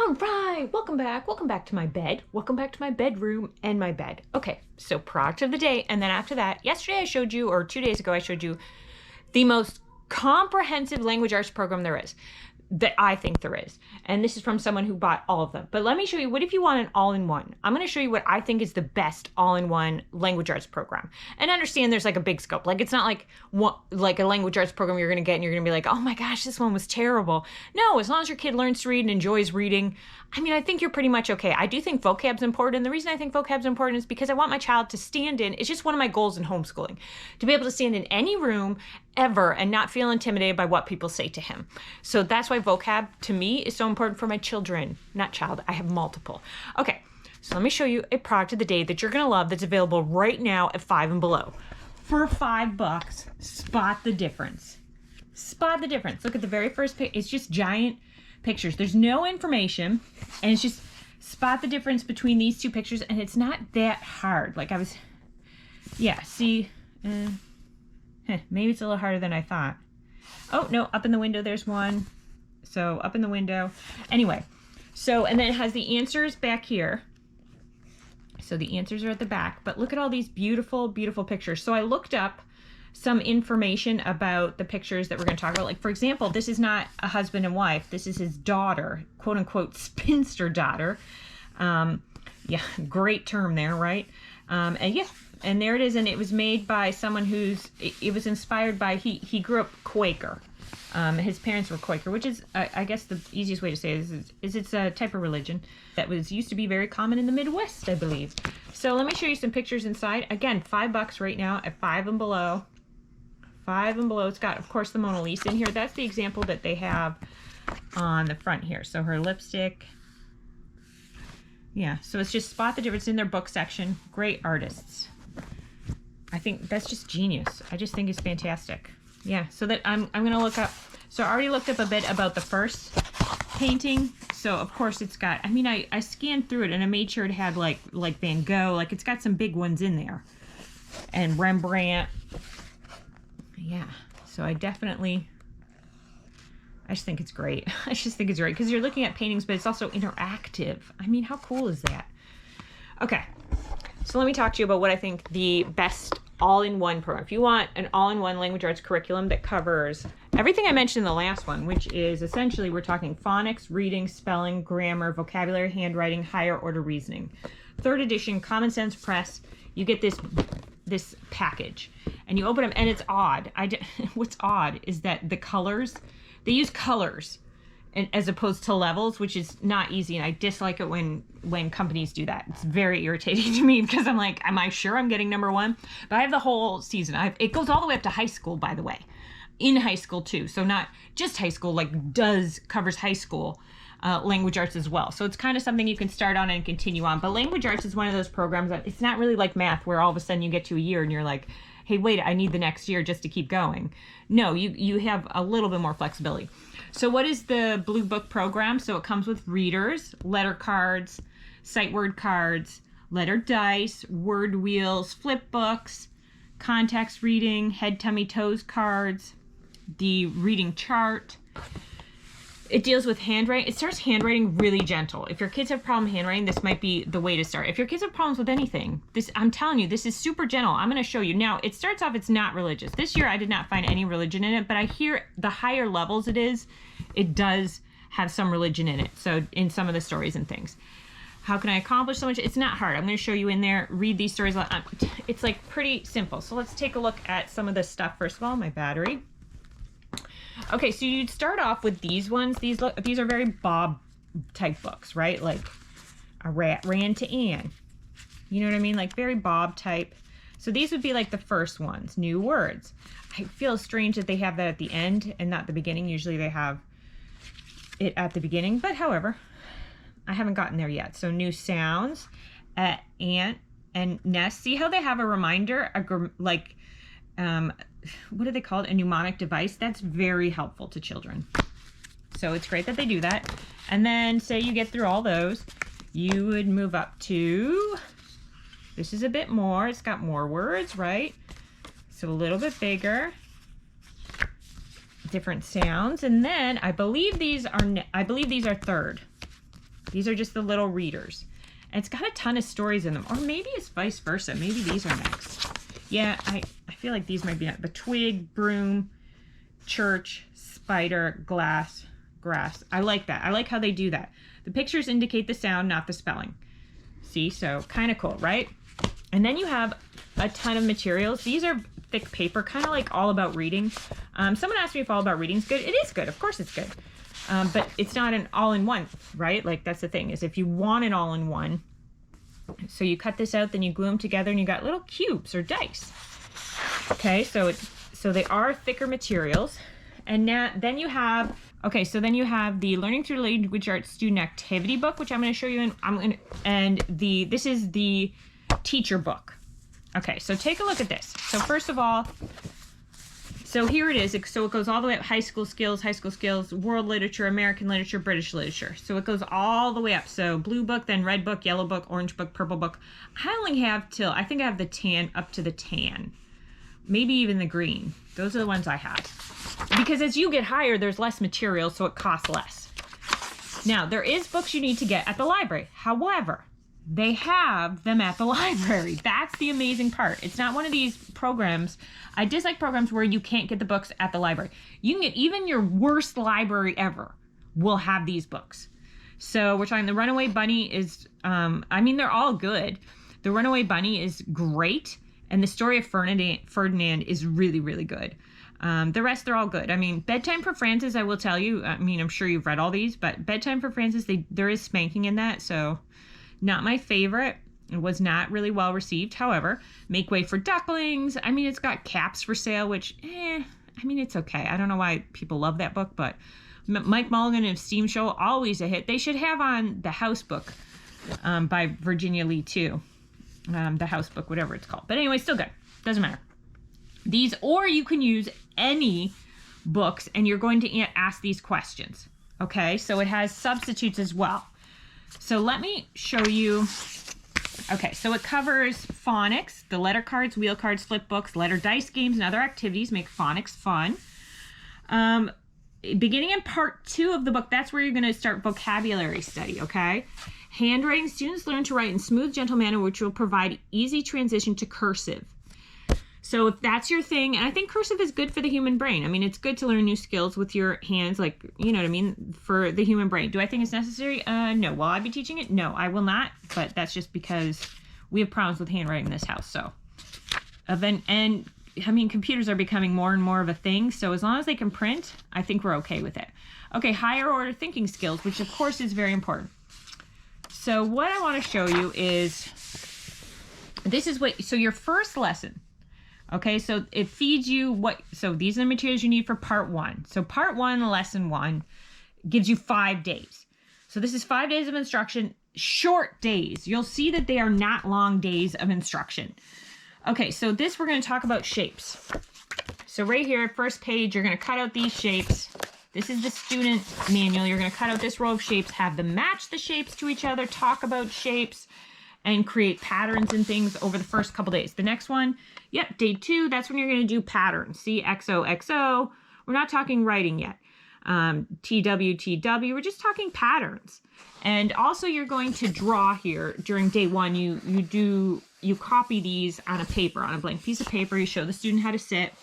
All right, welcome back. Welcome back to my bed. Welcome back to my bedroom and my bed. Okay, so product of the day. And then after that, yesterday I showed you, or 2 days ago, I showed you the most comprehensive language arts program there is, that I think there is. And this is from someone who bought all of them. But let me show you, what if you want an all-in-one? I'm going to show you what I think is the best all-in-one language arts program. And understand there's like a big scope. Like it's not like a language arts program you're going to get and you're going to be like, oh my gosh, this one was terrible. No, as long as your kid learns to read and enjoys reading, I mean, I think you're pretty much okay. I do think vocab's important. And the reason I think vocab's important is because I want my child to stand in, it's just one of my goals in homeschooling, to be able to stand in any room ever and not feel intimidated by what people say to him. So that's why vocab to me is so important for my children. Not child, I have multiple. Okay, so let me show you a product of the day that you're gonna love that's available right now at Five and Below. For $5, spot the difference. Spot the difference. Look at the very first picture. It's just giant pictures. There's no information, and it's just spot the difference between these two pictures, and it's not that hard. Like see, maybe it's a little harder than I thought. Oh, no, up in the window, there's one. So up in the window. Anyway, so, and then it has the answers back here. So the answers are at the back, but look at all these beautiful, beautiful pictures. So I looked up some information about the pictures that we're going to talk about. Like, for example, this is not a husband and wife. This is his daughter, quote unquote, spinster daughter. Yeah, great term there, right? And yeah, and there it is. And it was made by someone it was inspired by, he grew up Quaker. His parents were Quaker, which is, I guess the easiest way to say it is it's a type of religion that used to be very common in the Midwest, I believe. So let me show you some pictures inside. Again, $5 right now at Five and Below. Five and Below. It's got, of course, the Mona Lisa in here. That's the example that they have on the front here. So her lipstick. Yeah, so it's just spot the difference in their book section. Great artists. I think that's just genius. I just think it's fantastic. Yeah, so that I'm going to look up. So I already looked up a bit about the first painting. So, of course, it's got, I mean, I scanned through it and I made sure it had like Van Gogh. Like, it's got some big ones in there. And Rembrandt. Yeah, so I just think it's great. I just think it's great because you're looking at paintings, but it's also interactive. I mean, how cool is that? Okay, so let me talk to you about what I think the best all-in-one program. If you want an all-in-one language arts curriculum that covers everything I mentioned in the last one, which is essentially we're talking phonics, reading, spelling, grammar, vocabulary, handwriting, higher order reasoning. 3rd edition, Common Sense Press. You get this package and you open them and it's odd. What's odd is that the colors, they use colors as opposed to levels, which is not easy. And I dislike it when companies do that. It's very irritating to me because I'm like, am I sure I'm getting number 1? But I have the whole season. It goes all the way up to high school, by the way, in high school too. So not just high school, covers high school language arts as well. So it's kind of something you can start on and continue on. But language arts is one of those programs that it's not really like math where all of a sudden you get to a year and you're like, hey, wait, I need the next year just to keep going. No, you have a little bit more flexibility. So what is the Blue Book program? So it comes with readers, letter cards, sight word cards, letter dice, word wheels, flip books, context reading, head, tummy, toes cards, the reading chart. It deals with handwriting. It starts handwriting really gentle. If your kids have problem handwriting, this might be the way to start. If your kids have problems with anything, I'm telling you, this is super gentle. I'm going to show you. Now, it starts off, it's not religious. This year, I did not find any religion in it, but I hear the higher levels it does have some religion in it. So in some of the stories and things. How can I accomplish so much? It's not hard. I'm going to show you in there. Read these stories. It's like pretty simple. So let's take a look at some of this stuff. First of all, my battery. Okay, so you'd start off with these ones. These are very Bob type books, right? Like a rat ran to Anne. You know what I mean? Like very Bob type. So these would be like the first ones, new words. I feel strange that they have that at the end and not the beginning. Usually they have it at the beginning, but however, I haven't gotten there yet. So new sounds, ant and nest. See how they have a reminder, what do they call it? A mnemonic device. That's very helpful to children. So it's great that they do that. And then say you get through all those, you would move up to, this is a bit more. It's got more words, right? So a little bit bigger. Different sounds. And then I believe these are third. These are just the little readers. And it's got a ton of stories in them. Or maybe it's vice versa. Maybe these are next. Yeah, I feel like these might be the twig, broom, church, spider, glass, grass. I like that. I like how they do that. The pictures indicate the sound, not the spelling. See, so kind of cool, right? And then you have a ton of materials. These are thick paper, kind of like All About Reading. Someone asked me if All About Reading is good. It is good. Of course it's good. But it's not an all-in-one, right? Like, that's the thing, is if you want it all-in-one, so you cut this out, then you glue them together, and you got little cubes or dice. Okay, so they are thicker materials. And now, then you have the Learning Through Language Arts Student Activity book, which I'm going to show you, this is the teacher book. Okay, so take a look at this. So first of all, so here it is. So it goes all the way up: high school skills, world literature, American literature, British literature. So it goes all the way up. So blue book, then red book, yellow book, orange book, purple book. I only have I think I have the tan, up to the tan. Maybe even the green. Those are the ones I have. Because as you get higher, there's less material, so it costs less. Now, there is books you need to get at the library. However, they have them at the library. That's the amazing part. It's not one of these programs. I dislike programs where you can't get the books at the library. You can get, even your worst library ever will have these books. So we're talking, the Runaway Bunny is, they're all good. The Runaway Bunny is great. And the Story of Ferdinand is really, really good. The rest, they're all good. I mean, Bedtime for Francis, I will tell you, I'm sure you've read all these, but Bedtime for Francis, there is spanking in that, so not my favorite. It was not really well received. However, Make Way for Ducklings, it's got Caps for Sale, which, it's okay. I don't know why people love that book, but Mike Mulligan and Steam Show, always a hit. They should have on The House Book by Virginia Lee, too. The House Book, whatever it's called. But anyway, still good. Doesn't matter. These, or you can use any books, and you're going to ask these questions. Okay, so it has substitutes as well. So let me show you. Okay, so it covers phonics, the letter cards, wheel cards, flip books, letter dice games, and other activities make phonics fun. Beginning in part 2 of the book, that's where you're going to start vocabulary study, okay? Handwriting, students learn to write in smooth, gentle manner, which will provide easy transition to cursive. So if that's your thing, and I think cursive is good for the human brain. It's good to learn new skills with your hands, like, you know what I mean, for the human brain. Do I think it's necessary? No. Will I be teaching it? No, I will not. But that's just because we have problems with handwriting in this house. So, computers are becoming more and more of a thing. So as long as they can print, I think we're okay with it. Okay, higher order thinking skills, which of course is very important. So what I want to show you is, so your first lesson, okay, so it feeds you so these are the materials you need for part 1. So part 1, lesson 1, gives you 5 days. So this is 5 days of instruction, short days. You'll see that they are not long days of instruction. Okay, so we're going to talk about shapes. So right here, first page, you're going to cut out these shapes. This is the student manual. You're going to cut out this row of shapes, have them match the shapes to each other, talk about shapes, and create patterns and things over the first couple days. The next one, day 2, that's when you're going to do patterns. See, XOXO. We're not talking writing yet. TW, we're just talking patterns. And also you're going to draw here during day 1. You copy these on a paper, on a blank piece of paper. You show the student how to sit.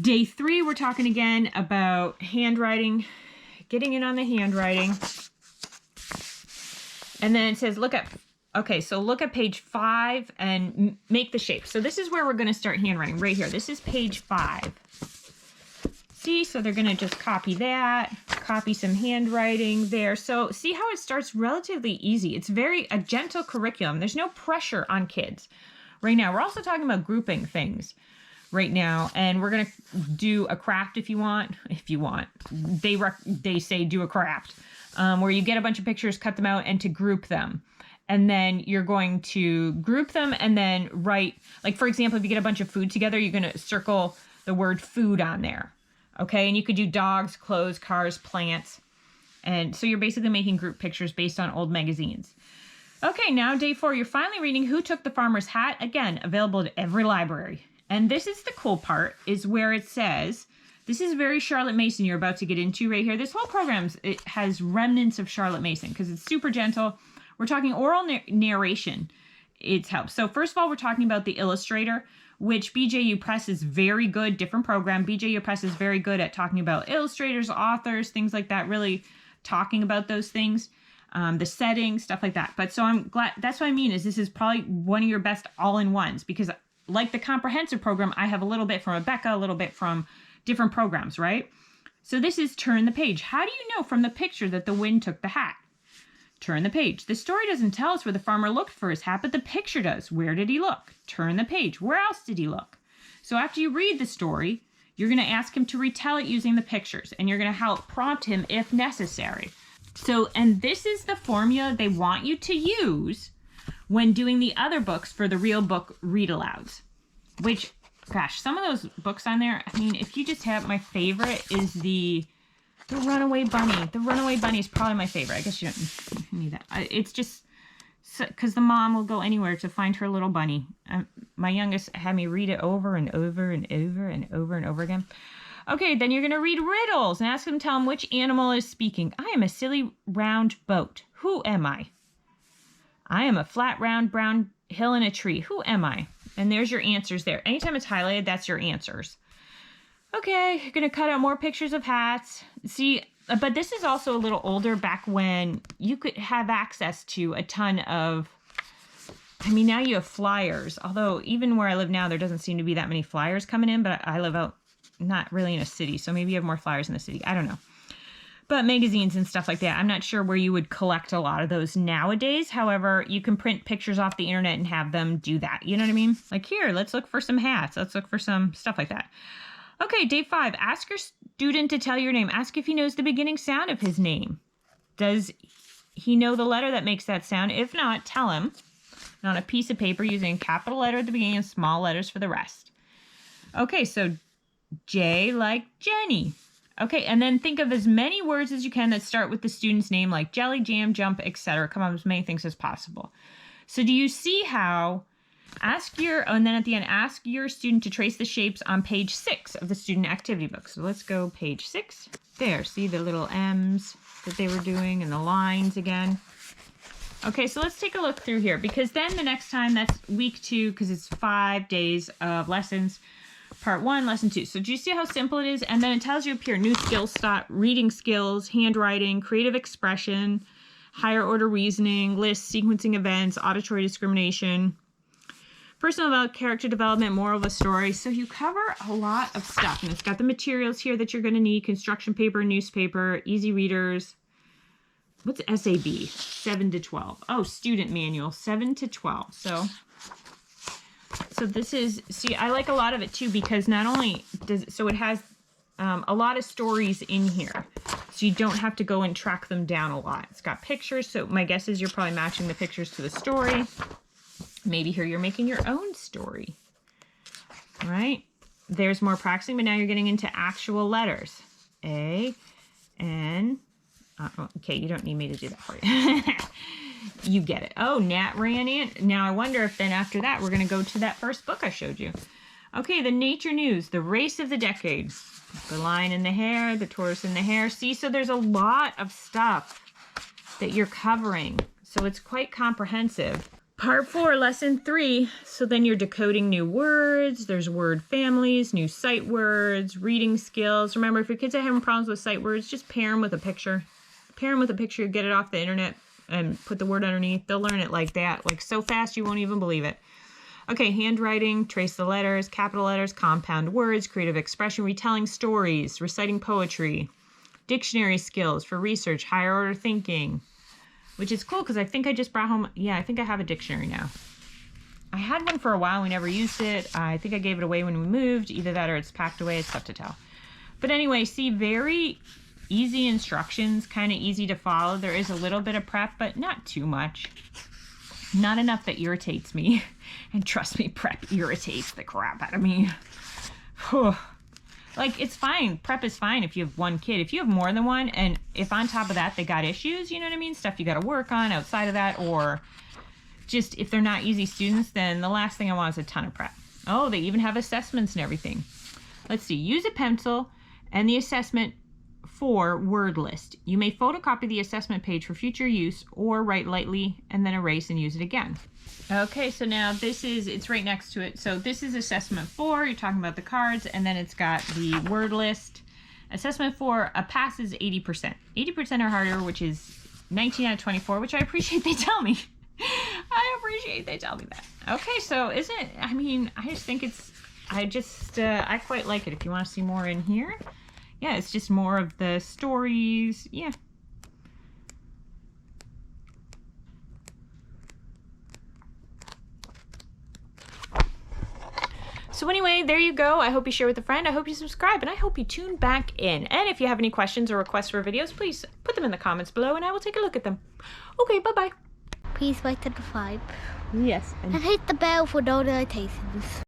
Day 3, we're talking again about handwriting, getting in on the handwriting. And then it says, look at page 5 and make the shape. So this is where we're going to start handwriting, right here. This is page 5. See, so they're going to just copy that, copy some handwriting there. So see how it starts relatively easy. It's a gentle curriculum. There's no pressure on kids right now. We're also talking about grouping things right now, and we're going to do a craft if you want. They say do a craft where you get a bunch of pictures, cut them out, and to group them. And then you're going to group them and then write, like, for example, if you get a bunch of food together, you're going to circle the word food on there. Okay, and you could do dogs, clothes, cars, plants. And so you're basically making group pictures based on old magazines. Okay, now day 4, you're finally reading Who Took the Farmer's Hat? Again, available at every library. And this is the cool part, is where it says, This is very Charlotte Mason you're about to get into right here. This whole program, it has remnants of Charlotte Mason because it's super gentle. We're talking oral narration. It helps. So first of all, we're talking about the Illustrator, which BJU Press is very good, different program. BJU Press is very good at talking about illustrators, authors, things like that, really talking about those things, the settings, stuff like that. But so I'm glad, that's what I mean is this is probably one of your best all-in-ones because like the comprehensive program, I have a little bit from Rebecca, a little bit from different programs, right? So this is turn the page. How do you know from the picture that the wind took the hat? Turn the page. The story doesn't tell us where the farmer looked for his hat, but the picture does. Where did he look? Turn the page. Where else did he look? So after you read the story, you're going to ask him to retell it using the pictures, and you're going to help prompt him if necessary. So, and this is the formula they want you to use when doing the other books for the real book read-alouds, which, gosh, some of those books on there, I mean, if you just have, my favorite is the Runaway Bunny. The Runaway Bunny is probably my favorite. I guess you don't need that. It's just because the mom will go anywhere to find her little bunny. My youngest had me read it over and over and over and over and over again. Okay, then you're going to read riddles and ask them, tell them which animal is speaking. I am a silly round boat. Who am I? I am a flat round brown hill in a tree. Who am I? And there's your answers there. Anytime it's highlighted, that's your answers. Okay, you're going to cut out more pictures of hats. See, but this is also a little older, back when you could have access to a ton of, I mean, now you have flyers. Although even where I live now, there doesn't seem to be that many flyers coming in, but I live out not really in a city, so maybe you have more flyers in the city. I don't know. But magazines and stuff like that, I'm not sure where you would collect a lot of those nowadays. However, you can print pictures off the internet and have them do that. You know what I mean? Like, here, let's look for some hats. Let's look for some stuff like that. Okay, day 5. Ask your student to tell your name. Ask if he knows the beginning sound of his name. Does he know the letter that makes that sound? If not, tell him on a piece of paper using a capital letter at the beginning and small letters for the rest. Okay, so J like Jenny. Okay, and then think of as many words as you can that start with the student's name, like jelly, jam, jump, etc. Come up with as many things as possible. So do you see how, and then at the end, ask your student to trace the shapes on page 6 of the student activity book. So let's go page 6. There, see the little M's that they were doing and the lines again. Okay, so let's take a look through here, because then the next time, that's week 2, because it's 5 days of lessons. Part 1, lesson 2. So do you see how simple it is? And then it tells you up here, new skills, start reading skills, handwriting, creative expression, higher order reasoning, lists, sequencing events, auditory discrimination, personal development, character development, moral of a story. So you cover a lot of stuff. And it's got the materials here that you're going to need, construction paper, newspaper, easy readers. What's SAB? 7 to 12. Oh, student manual, 7 to 12. So this is, see, I like a lot of it too, because not only does, so it has a lot of stories in here. So you don't have to go and track them down a lot. It's got pictures. So my guess is you're probably matching the pictures to the story. Maybe here you're making your own story. All right. There's more practicing, but now you're getting into actual letters. A, N. Okay, you don't need me to do that for you. You get it. Oh, Nat ran in. Now I wonder if then after that we're going to go to that first book I showed you. Okay, the nature news, the race of the decade. The lion and the hare, the tortoise and the hare. See, so there's a lot of stuff that you're covering. So it's quite comprehensive. Part 4, lesson 3. So then you're decoding new words. There's word families, new sight words, reading skills. Remember, if your kids are having problems with sight words, just pair them with a picture. Pair them with a picture, get it off the internet, and put the word underneath. They'll learn it like that, like so fast you won't even believe it. Okay, handwriting, trace the letters, capital letters, compound words, creative expression, retelling stories, reciting poetry, dictionary skills for research, higher order thinking, which is cool because I think I just brought home, yeah, I think I have a dictionary now. I had one for a while, we never used it. I think I gave it away when we moved, either that or it's packed away, it's tough to tell. But anyway, see, very easy instructions, kind of easy to follow. There is a little bit of prep, but not too much. Not enough that irritates me. And trust me, prep irritates the crap out of me. Like, it's fine. Prep is fine if you have one kid. If you have more than one, and if on top of that they got issues, you know what I mean? Stuff you got to work on outside of that, or just if they're not easy students, then the last thing I want is a ton of prep. Oh, they even have assessments and everything. Let's see. Use a pencil And the assessment 4, word list. You may photocopy the assessment page for future use or write lightly and then erase and use it again. Okay, so now it's right next to it. So this is assessment 4. You're talking about the cards, and then it's got the word list. Assessment 4, a pass is 80%. 80% are harder, which is 19 out of 24, which I appreciate they tell me. I appreciate they tell me that. Okay, so I just think I quite like it. If you want to see more in here, yeah, it's just more of the stories. Yeah. So anyway, there you go. I hope you share with a friend. I hope you subscribe, and I hope you tune back in. And if you have any questions or requests for videos, please put them in the comments below, and I will take a look at them. Okay, bye-bye. Please like and subscribe. Yes. And hit the bell for notifications.